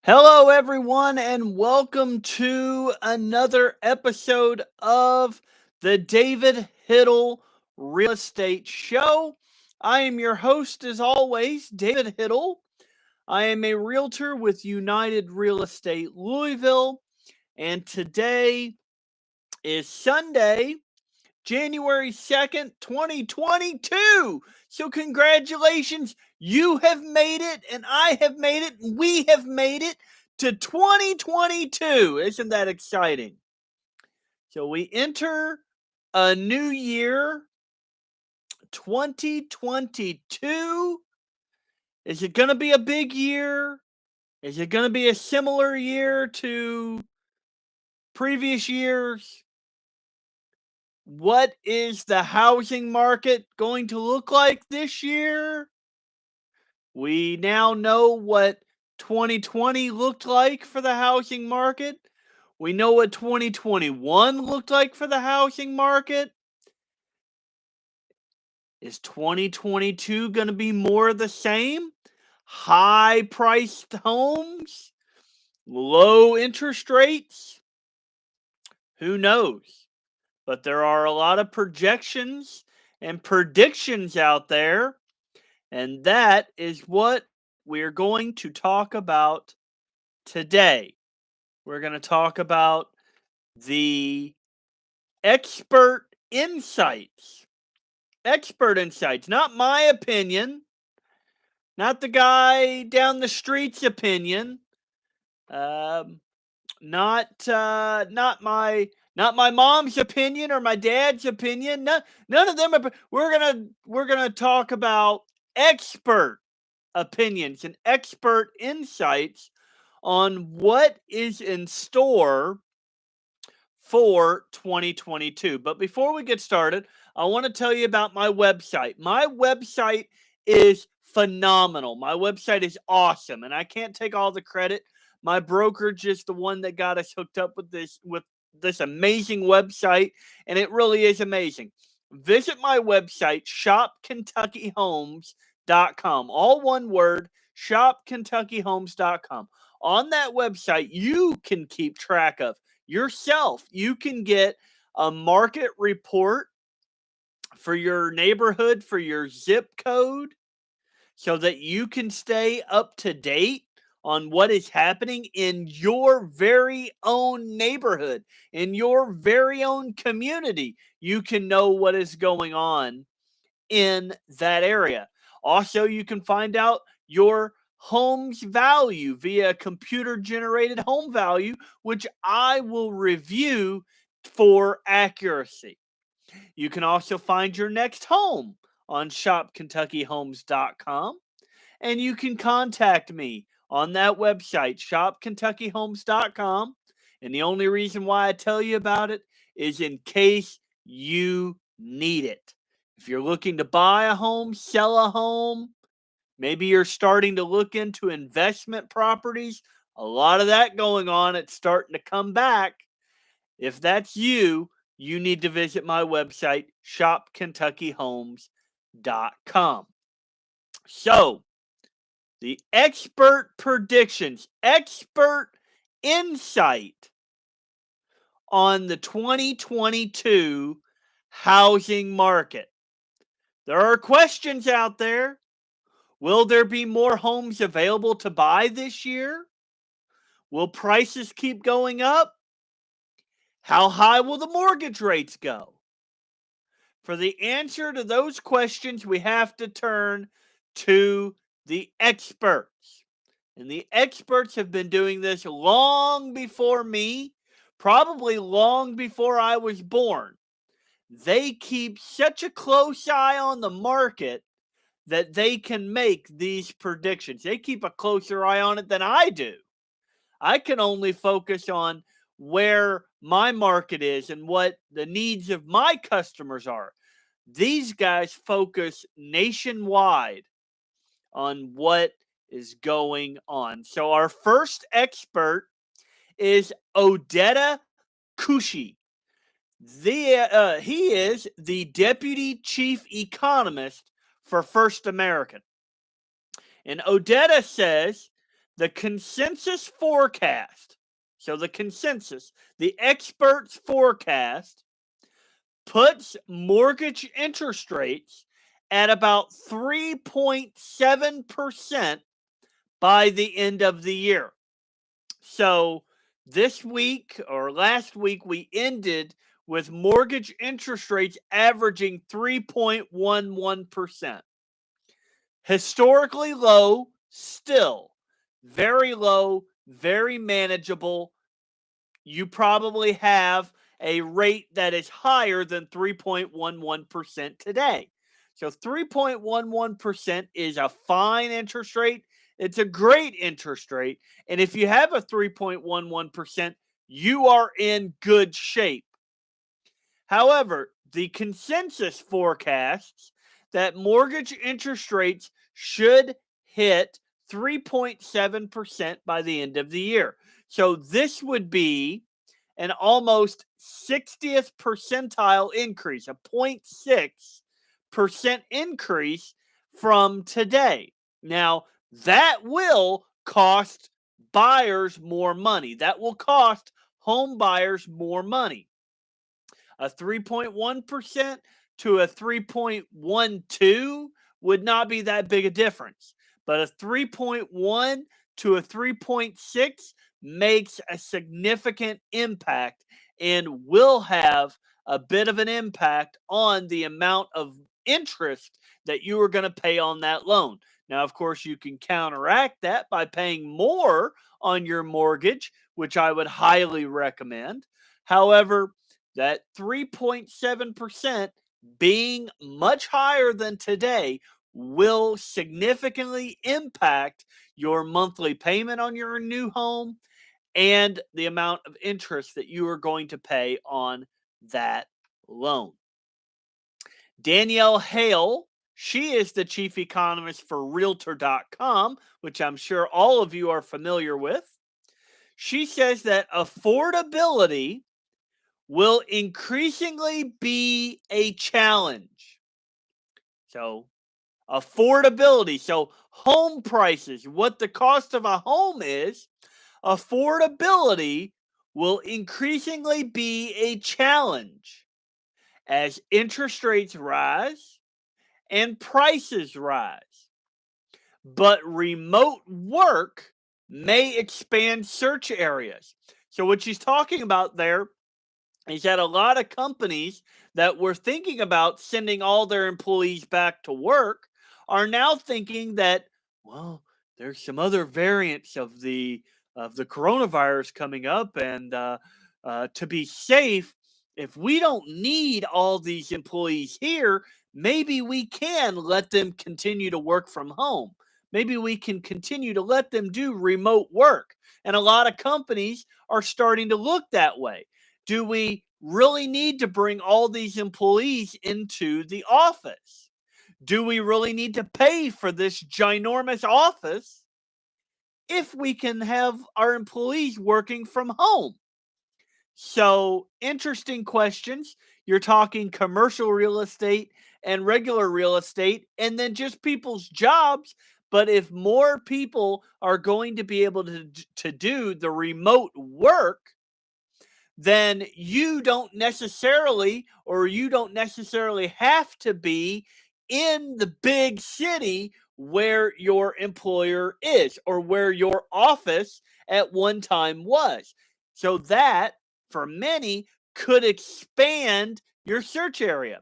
Hello, everyone, and welcome to another episode of the David Hittle Real Estate Show. I am your host, as always, David Hittle. I am a realtor with United Real Estate Louisville, and today is Sunday, January 2nd, 2022. So, congratulations. You have made it, and I have made it, and we have made it to 2022. Isn't that exciting? So, we enter a new year, 2022. Is it going to be a big year? Is it going to be a similar year to previous years? What is the housing market going to look like this year? We now know what 2020 looked like for the housing market. We know what 2021 looked like for the housing market. Is 2022 going to be more of the same? High priced homes? Low interest rates? Who knows? But there are a lot of projections and predictions out there. And that is what we're going to talk about today. We're going to talk about the expert insights. Expert insights, not my opinion, not the guy down the street's opinion, um, not my mom's opinion or my dad's opinion. None of them. We're gonna talk about expert opinions and expert insights on what is in store for 2022. But before we get started, I want to tell you about my website. My website is phenomenal. My website is awesome, and I can't take all the credit. My brokerage is the one that got us hooked up with this amazing website, and it really is amazing. Visit my website, shopkentuckyhomes.com. All one word, shopkentuckyhomes.com. On that website, you can keep track of yourself. You can get a market report for your neighborhood, for your zip code, so that you can stay up to date on what is happening in your very own neighborhood, in your very own community. You can know what is going on in that area. Also, you can find out your home's value via computer generated home value, which I will review for accuracy. You can also find your next home on shopkentuckyhomes.com, and you can contact me on that website, shopkentuckyhomes.com. And the only reason why I tell you about it is in case you need it. If you're looking to buy a home, sell a home, maybe you're starting to look into investment properties, a lot of that going on, it's starting to come back. If that's you, you need to visit my website, shopkentuckyhomes.com. So, the expert predictions, expert insight on the 2022 housing market. There are questions out there. Will there be more homes available to buy this year? Will prices keep going up? How high will the mortgage rates go? For the answer to those questions, we have to turn to the experts. And the experts have been doing this long before me, probably long before I was born. They keep such a close eye on the market that they can make these predictions. They keep a closer eye on it than I do. I can only focus on where my market is and what the needs of my customers are. These guys focus nationwide on what is going on. So our first expert is Odetta Kushi. He is the deputy chief economist for First American. And Odetta says the consensus forecast, so the experts' forecast puts mortgage interest rates at about 3.7% by the end of the year. So this week or last week, we ended with mortgage interest rates averaging 3.11%. Historically low, still very low, very manageable. You probably have a rate that is higher than 3.11% today. So 3.11% is a fine interest rate. It's a great interest rate. And if you have a 3.11%, you are in good shape. However, the consensus forecasts that mortgage interest rates should hit 3.7% by the end of the year. So this would be an almost 60th percentile increase, a 0.6% increase from today. Now, that will cost buyers more money. That will cost home buyers more money. A 3.1% to a 3.12 would not be that big a difference. But a 3.1 to a 3.6 makes a significant impact and will have a bit of an impact on the amount of interest that you are going to pay on that loan. Now, of course, you can counteract that by paying more on your mortgage, which I would highly recommend. However, that 3.7% being much higher than today will significantly impact your monthly payment on your new home and the amount of interest that you are going to pay on that loan. Danielle Hale, she is the chief economist for Realtor.com, which I'm sure all of you are familiar with. She says that affordability will increasingly be a challenge. So, affordability, so home prices, what the cost of a home is, affordability will increasingly be a challenge as interest rates rise and prices rise. But remote work may expand search areas. So, what she's talking about there is that a lot of companies that were thinking about sending all their employees back to work are now thinking that, well, there's some other variants of the coronavirus coming up, and to be safe, if we don't need all these employees here, maybe we can let them continue to work from home. Maybe we can continue to let them do remote work. And a lot of companies are starting to look that way. Do we really need to bring all these employees into the office? Do we really need to pay for this ginormous office if we can have our employees working from home? So, interesting questions. You're talking commercial real estate and regular real estate, and then just people's jobs. But if more people are going to be able to do the remote work, then you don't necessarily have to be in the big city where your employer is or where your office at one time was. So that, for many, could expand your search area.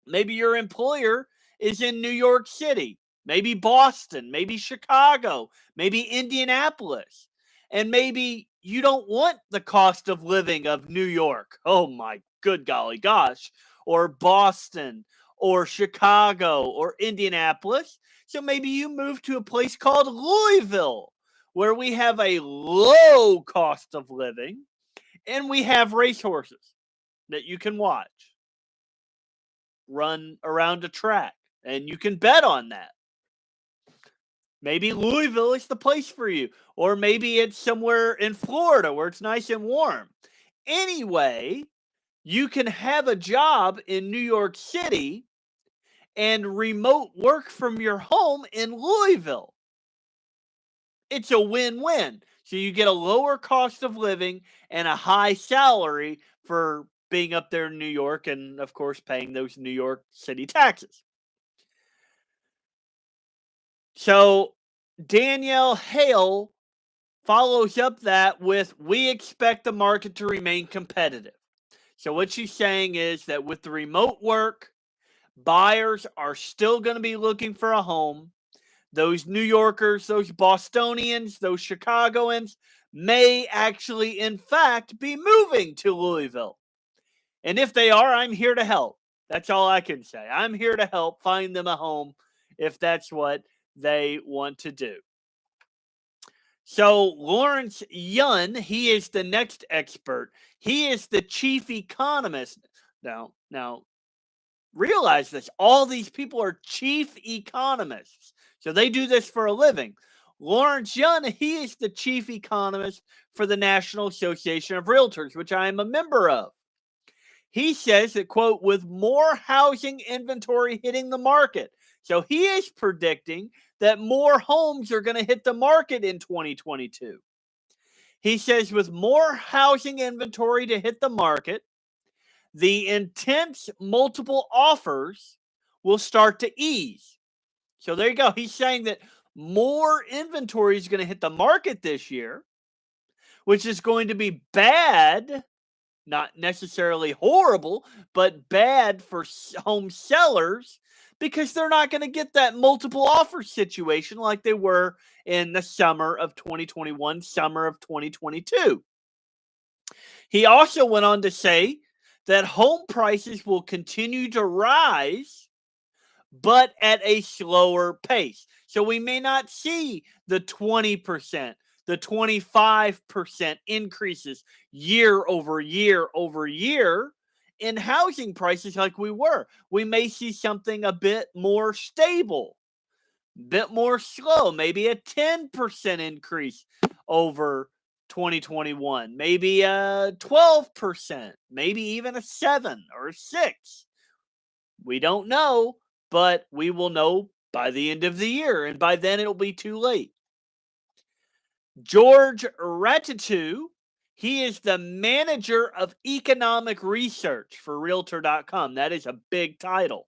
Maybe your employer is in New York City, maybe Boston, maybe Chicago, maybe Indianapolis. And maybe you don't want the cost of living of New York. Oh my good golly gosh. Or Boston or Chicago or Indianapolis. So maybe you move to a place called Louisville, where we have a low cost of living and we have racehorses that you can watch run around a track, and you can bet on that. Maybe Louisville is the place for you, or maybe it's somewhere in Florida where it's nice and warm. Anyway, you can have a job in New York City and remote work from your home in Louisville. it's a win-win. So you get a lower cost of living and a high salary for being up there in New York and, of course, paying those New York City taxes. So Danielle Hale follows up that with, we expect the market to remain competitive. So what she's saying is that with the remote work, buyers are still going to be looking for a home. Those New Yorkers, those Bostonians, those Chicagoans may actually, in fact, be moving to Louisville. And if they are, I'm here to help. That's all I can say. I'm here to help find them a home if that's what they want to do. So Lawrence Yun, he is the next expert. He is the chief economist. Now, realize this. All these people are chief economists. So they do this for a living. Lawrence Yun, he is the chief economist for the National Association of Realtors, which I am a member of. He says that, quote, with more housing inventory hitting the market. So he is predicting that more homes are going to hit the market in 2022. He says with more housing inventory to hit the market, the intense multiple offers will start to ease. So there you go. He's saying that more inventory is going to hit the market this year, which is going to be bad, not necessarily horrible, but bad for home sellers because they're not going to get that multiple offer situation like they were in the summer of 2021, summer of 2022. He also went on to say that home prices will continue to rise, but at a slower pace. So we may not see the 20%, the 25% increases year over year over year in housing prices like we were. We may see something a bit more stable, bit more slow, maybe a 10% increase over 2021, maybe a 12%, maybe even a 7 or a 6. We don't know, but we will know by the end of the year, and by then it'll be too late. George Ratitou, he is the manager of economic research for Realtor.com. That is a big title.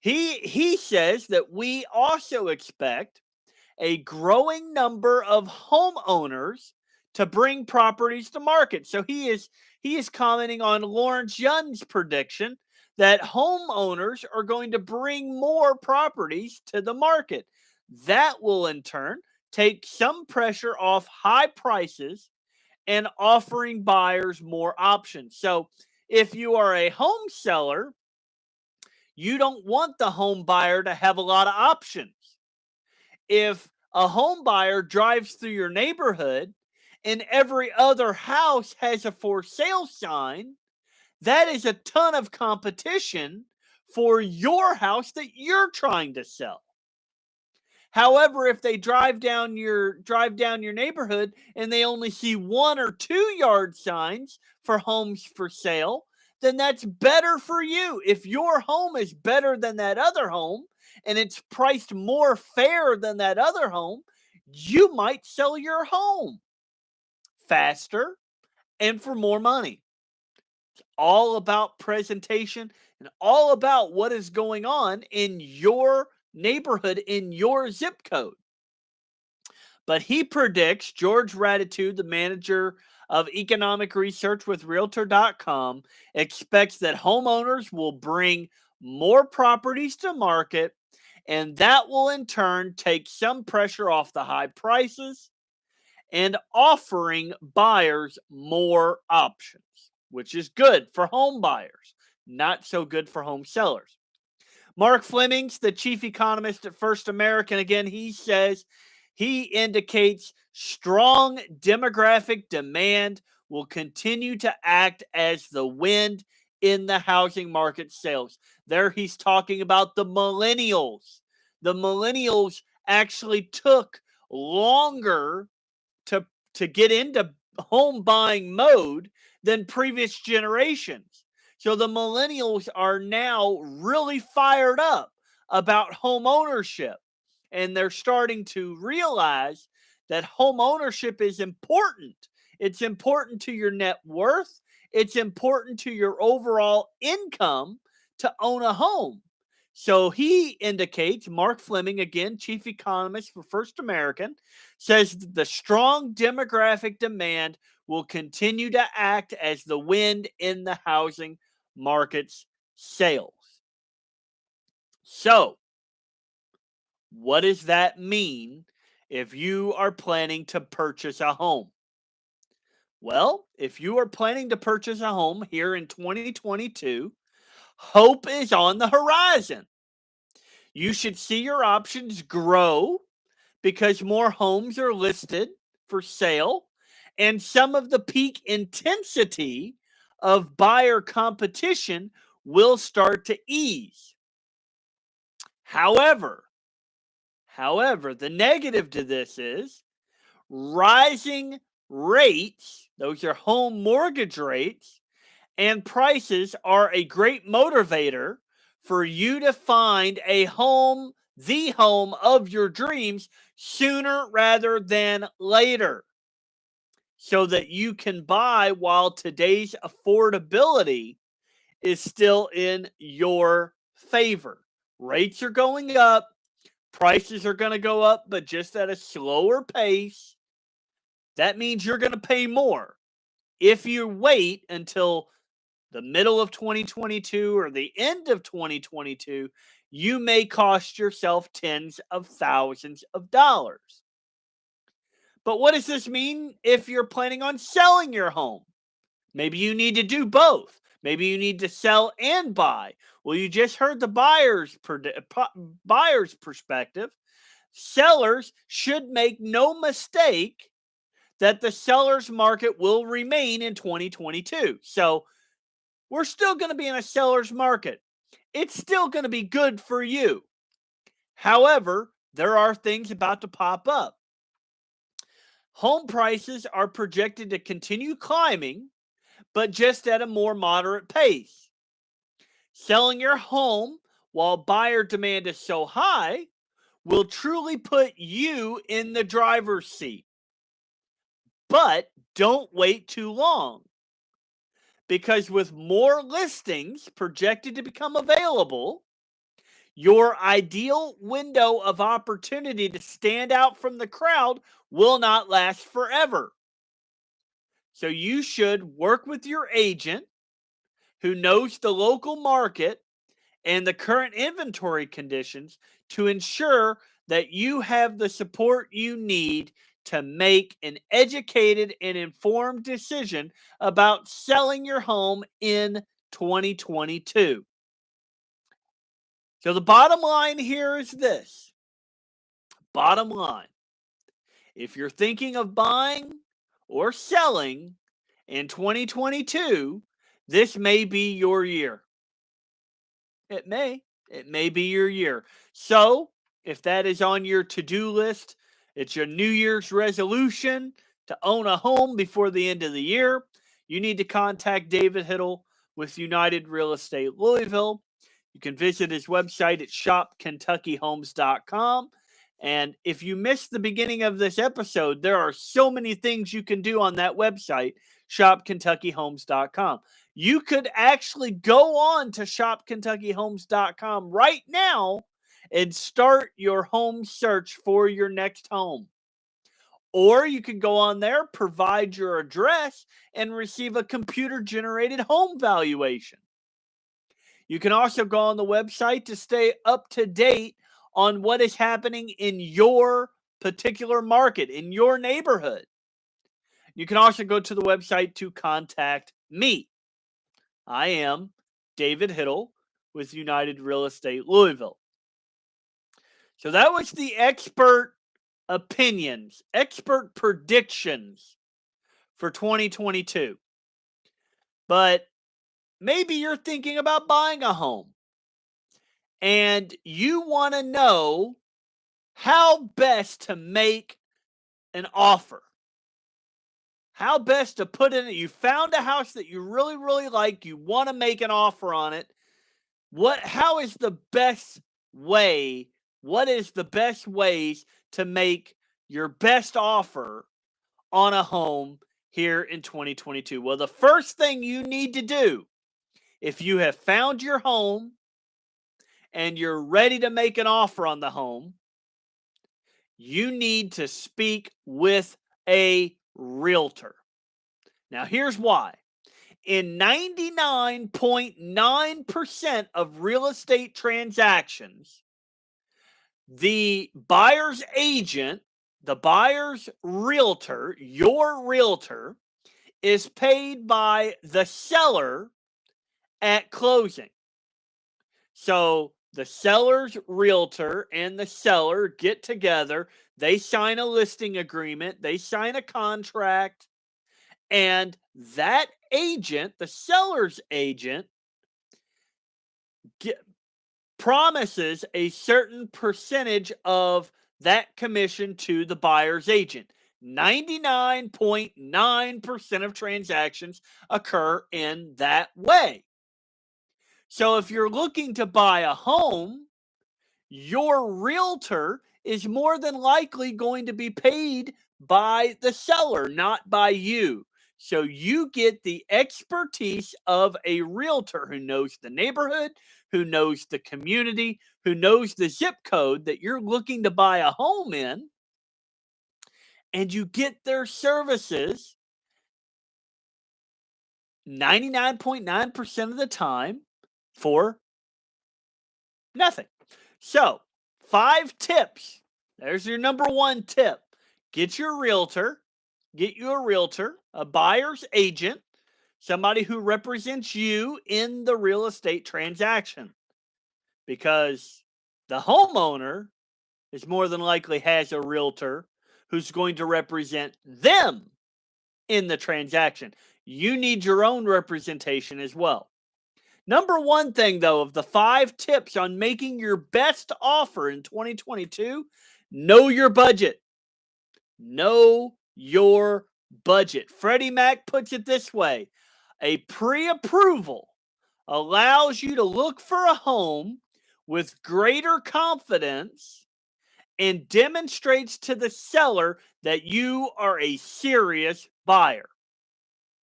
He says that we also expect a growing number of homeowners to bring properties to market. So he is commenting on Lawrence Yun's prediction that homeowners are going to bring more properties to the market. That will in turn take some pressure off high prices and offering buyers more options. So if you are a home seller, you don't want the home buyer to have a lot of options. If a home buyer drives through your neighborhood and every other house has a for sale sign, that is a ton of competition for your house that you're trying to sell. However, if they drive down your neighborhood and they only see 1 or 2 yard signs for homes for sale, then that's better for you. If your home is better than that other home and it's priced more fair than that other home, you might sell your home faster and for more money. It's all about presentation and all about what is going on in your neighborhood, in your zip code. But he predicts, George Ratitou, the manager of economic research with Realtor.com, expects that homeowners will bring more properties to market, and that will in turn take some pressure off the high prices and offering buyers more options, which is good for home buyers, not so good for home sellers. Mark Flemings, the chief economist at First American, again, he indicates strong demographic demand will continue to act as the wind in the housing market sales. There he's talking about the millennials. The millennials actually took longer to get into home buying mode than previous generations. So the millennials are now really fired up about home ownership. And they're starting to realize that home ownership is important. It's important to your net worth. It's important to your overall income to own a home. So he indicates, Mark Fleming, again, chief economist for First American, says the strong demographic demand will continue to act as the wind in the housing market's sails. So, what does that mean if you are planning to purchase a home? Well, if you are planning to purchase a home here in 2022, hope is on the horizon. You should see your options grow because more homes are listed for sale and some of the peak intensity of buyer competition will start to ease. However, the negative to this is rising rates, those are home mortgage rates, and prices are a great motivator for you to find a home, the home of your dreams, sooner rather than later, so that you can buy while today's affordability is still in your favor. Rates are going up, prices are going to go up, but just at a slower pace. That means you're going to pay more. If you wait until the middle of 2022 or the end of 2022, you may cost yourself tens of thousands of dollars. But what does this mean if you're planning on selling your home? Maybe you need to do both. Maybe you need to sell and buy. Well, you just heard the buyer's perspective. Sellers should make no mistake that the seller's market will remain in 2022. So we're still going to be in a seller's market. It's still going to be good for you. However, there are things about to pop up. Home prices are projected to continue climbing, but just at a more moderate pace. Selling your home while buyer demand is so high will truly put you in the driver's seat. But don't wait too long, because with more listings projected to become available, your ideal window of opportunity to stand out from the crowd will not last forever. So you should work with your agent who knows the local market and the current inventory conditions to ensure that you have the support you need to make an educated and informed decision about selling your home in 2022. So the bottom line here is this. Bottom line, if you're thinking of buying or selling in 2022, this may be your year. It may. It may be your year. So, if that is on your to-do list, it's your New Year's resolution to own a home before the end of the year, you need to contact David Hittle with United Real Estate Louisville. You can visit his website at shopkentuckyhomes.com. And if you missed the beginning of this episode, there are so many things you can do on that website, shopkentuckyhomes.com. You could actually go on to shopkentuckyhomes.com right now and start your home search for your next home. Or you can go on there, provide your address, and receive a computer-generated home valuation. You can also go on the website to stay up to date on what is happening in your particular market, in your neighborhood. You can also go to the website to contact me. I am David Hittle with United Real Estate Louisville. So that was the expert opinions, expert predictions for 2022. But maybe you're thinking about buying a home and you want to know how best to make an offer. How best to put in it. You found a house that you really, really like. You want to make an offer on it. How is the best way? What is the best ways to make your best offer on a home here in 2022? Well, the first thing you need to do, if you have found your home and you're ready to make an offer on the home, you need to speak with a realtor. Now, here's why. In 99.9% of real estate transactions, the buyer's agent, the buyer's realtor, your realtor, is paid by the seller at closing. So the seller's realtor and the seller get together, they sign a listing agreement, they sign a contract, and that agent, the seller's agent, promises a certain percentage of that commission to the buyer's agent. 99.9% of transactions occur in that way. So if you're looking to buy a home, your realtor is more than likely going to be paid by the seller, not by you. So you get the expertise of a realtor who knows the neighborhood, who knows the community, who knows the zip code that you're looking to buy a home in, and you get their services 99.9% of the time for nothing. So, 5 tips. There's your number 1 tip. Get your realtor. Get you a realtor, a buyer's agent, somebody who represents you in the real estate transaction. Because the homeowner is more than likely has a realtor who's going to represent them in the transaction. You need your own representation as well. Number 1 thing, though, of the 5 tips on making your best offer in 2022, know your budget. Know your budget. Freddie Mac puts it this way: a pre-approval allows you to look for a home with greater confidence and demonstrates to the seller that you are a serious buyer.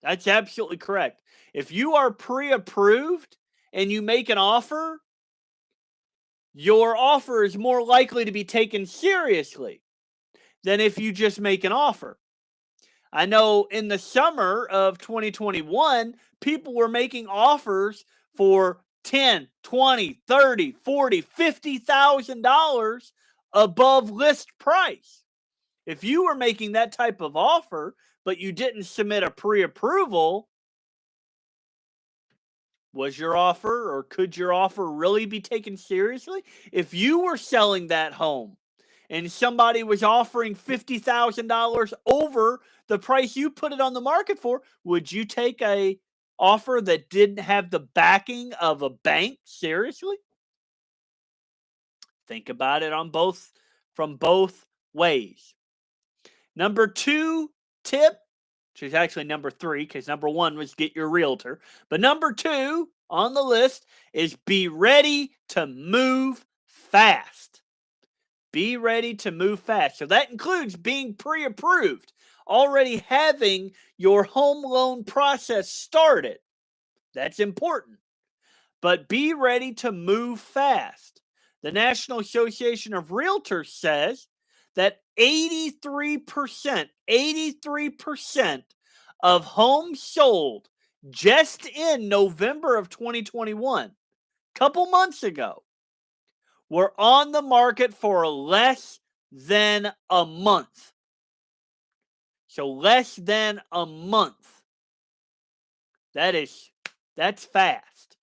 That's absolutely correct. If you are pre-approved and you make an offer, your offer is more likely to be taken seriously than if you just make an offer. I know in the summer of 2021, people were making offers for 10, 20, 30, 40, $50,000 above list price. If you were making that type of offer, but you didn't submit a pre-approval, was your offer, or could your offer really be taken seriously? If you were selling that home and somebody was offering $50,000 over the price you put it on the market for, would you take a offer that didn't have the backing of a bank seriously? Think about it from both ways. Number 2 tip, which is actually number 3, because number 1 was get your realtor. But number 2 on the list is be ready to move fast. Be ready to move fast. So that includes being pre-approved, already having your home loan process started. That's important. But be ready to move fast. The National Association of Realtors says that 83% of homes sold just in November of 2021, couple months ago, were on the market for less than a month. So less than a month. That's fast.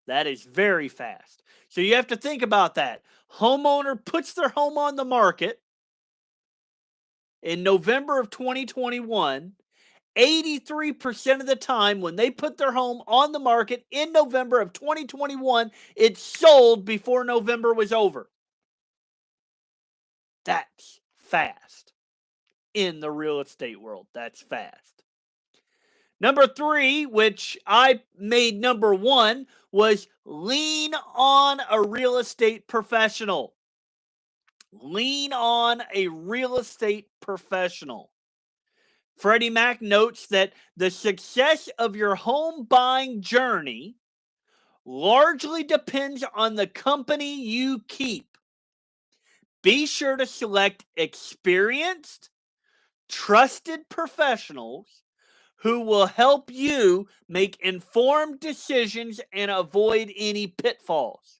That is very fast. So you have to think about that. Homeowner puts their home on the market in November of 2021. 83% of the time when they put their home on the market in November of 2021, it sold before November was over. That's fast. In the real estate world, that's fast. Number 3, which I made number 1, was lean on a real estate professional. Lean on a real estate professional. Freddie Mac notes that the success of your home buying journey largely depends on the company you keep. Be sure to select experienced, trusted professionals who will help you make informed decisions and avoid any pitfalls.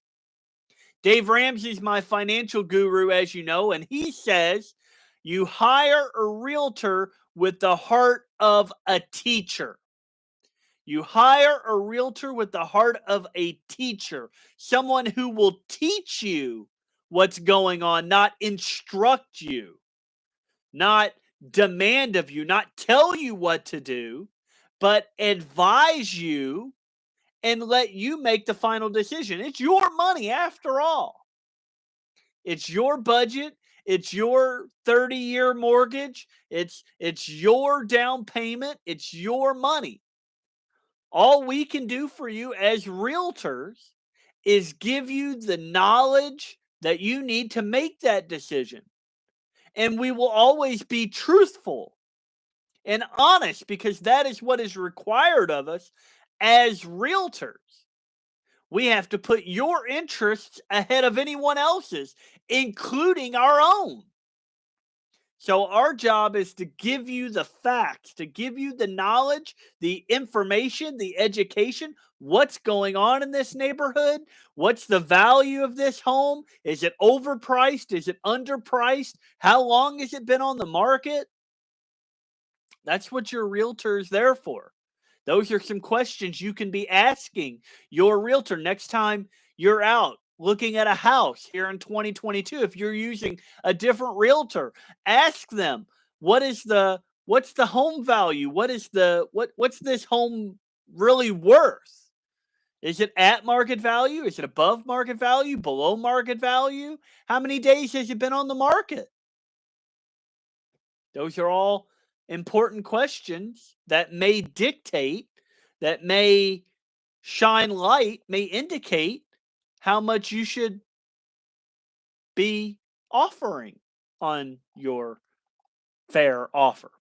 Dave Ramsey's my financial guru, as you know, and he says you hire a realtor with the heart of a teacher. You hire a realtor with the heart of a teacher, someone who will teach you what's going on, not instruct you, not demand of you, not tell you what to do, but advise you and let you make the final decision. It's your money after all. It's your budget. It's your 30-year mortgage. It's your down payment. It's your money. All we can do for you as realtors is give you the knowledge that you need to make that decision. And we will always be truthful and honest because that is what is required of us as realtors. We have to put your interests ahead of anyone else's, including our own. So our job is to give you the facts, to give you the knowledge, the information, the education, what's going on in this neighborhood, what's the value of this home, is it overpriced, is it underpriced, how long has it been on the market? That's what your realtor is there for. Those are some questions you can be asking your realtor next time you're out looking at a house here in 2022. If you're using a different realtor, ask them, what's the home value? What's this home really worth? Is it at market value? Is it above market value? Below market value? How many days has it been on the market? Those are all important questions that may dictate, that may shine light, may indicate how much you should be offering on your fair offer.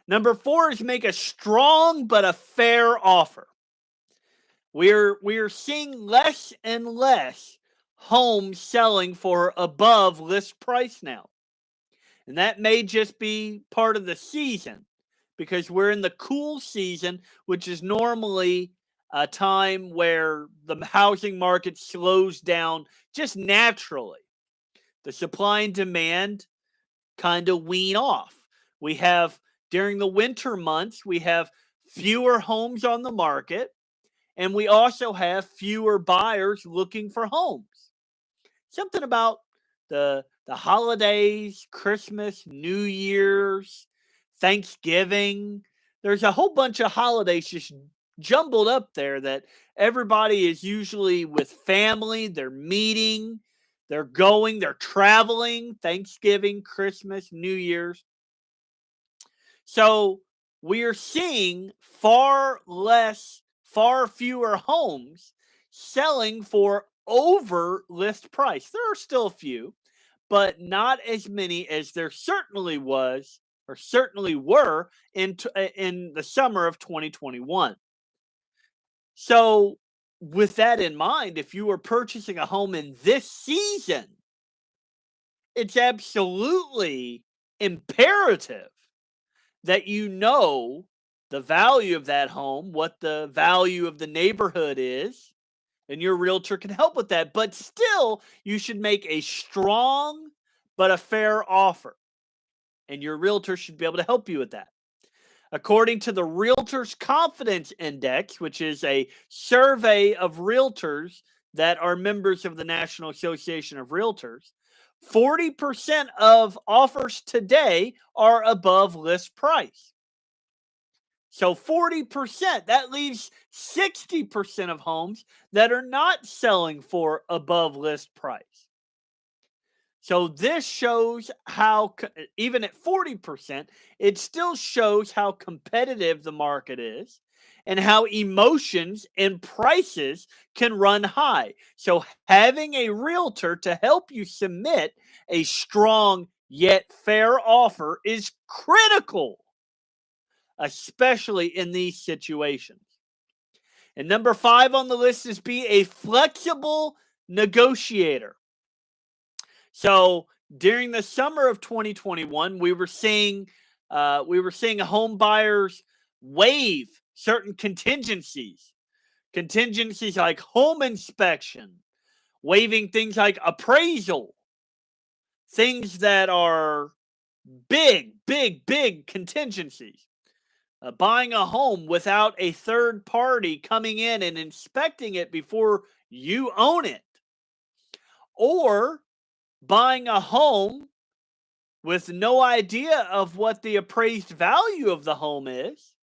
Number 4 is make a strong but a fair offer. We're seeing less and less homes selling for above list price now. And that may just be part of the season because we're in the cool season, which is normally a time where the housing market slows down just naturally. The supply and demand kind of wean off. We have, during the winter months, we have fewer homes on the market, and we also have fewer buyers looking for homes. Something about the holidays, Christmas, New Year's, Thanksgiving. There's a whole bunch of holidays just jumbled up there that everybody is usually with family, they're meeting, they're traveling, Thanksgiving, Christmas, New Year's. So we are seeing far fewer homes selling for over list price. There are still a few, but not as many as there certainly was or certainly were in the summer of 2021. So, with that in mind, if you are purchasing a home in this season, it's absolutely imperative that you know the value of that home, what the value of the neighborhood is, and your realtor can help with that. But still, you should make a strong but a fair offer, and your realtor should be able to help you with that. According to the Realtors Confidence Index, which is a survey of realtors that are members of the National Association of Realtors, 40% of offers today are above list price. So 40%, that leaves 60% of homes that are not selling for above list price. So this shows how, even at 40%, it still shows how competitive the market is and how emotions and prices can run high. So, having a realtor to help you submit a strong yet fair offer is critical, especially in these situations. And number 5 on the list is be a flexible negotiator. So during the summer of 2021, we were seeing home buyers waive certain contingencies like home inspection, waiving things like appraisal, things that are big contingencies. Buying a home without a third party coming in and inspecting it before you own it, or buying a home with no idea of what the appraised value of the home is,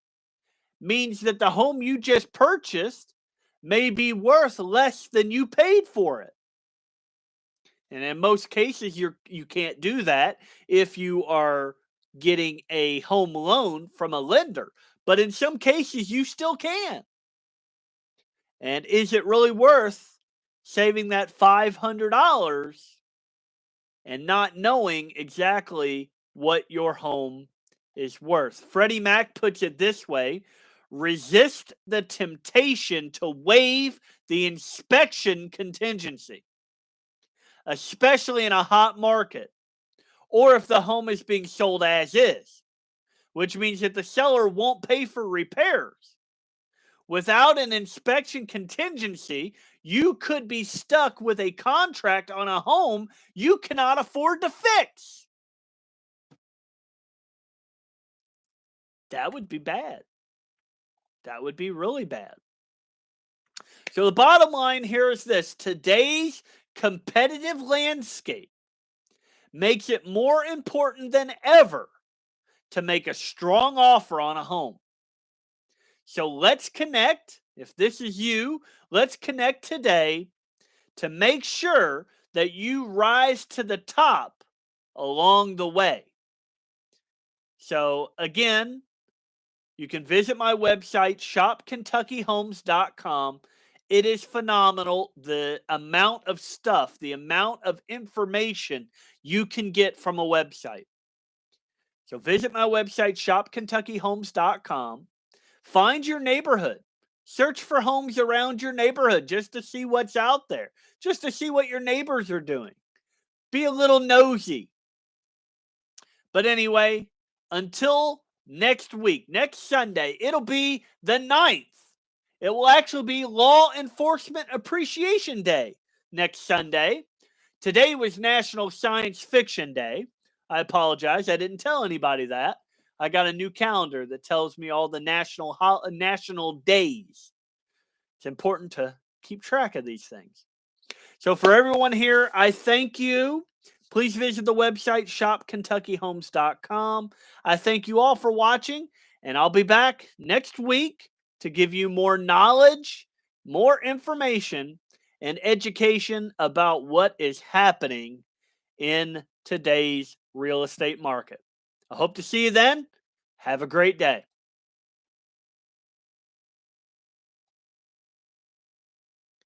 means that the home you just purchased may be worth less than you paid for it. And in most cases, you can't do that if you are getting a home loan from a lender. But in some cases, you still can. And is it really worth saving that $500 and not knowing exactly what your home is worth? Freddie Mac puts it this way: resist the temptation to waive the inspection contingency, especially in a hot market, or if the home is being sold as is, which means that the seller won't pay for repairs. Without an inspection contingency, you could be stuck with a contract on a home you cannot afford to fix. That would be bad. That would be really bad. So the bottom line here is this: today's competitive landscape makes it more important than ever to make a strong offer on a home. So let's connect. If this is you, let's connect today to make sure that you rise to the top along the way. So again, you can visit my website, shopkentuckyhomes.com. It is phenomenal, the amount of stuff, the amount of information you can get from a website. So visit my website, shopkentuckyhomes.com. Find your neighborhood. Search for homes around your neighborhood just to see what's out there, just to see what your neighbors are doing. Be a little nosy. But anyway, until next week, next Sunday, it'll be the 9th. It will actually be Law Enforcement Appreciation Day next Sunday. Today was National Science Fiction Day. I apologize. I didn't tell anybody that. I got a new calendar that tells me all the national days. It's important to keep track of these things. So for everyone here, I thank you. Please visit the website, shopkentuckyhomes.com. I thank you all for watching, and I'll be back next week to give you more knowledge, more information, and education about what is happening in today's real estate market. I hope to see you then. Have a great day.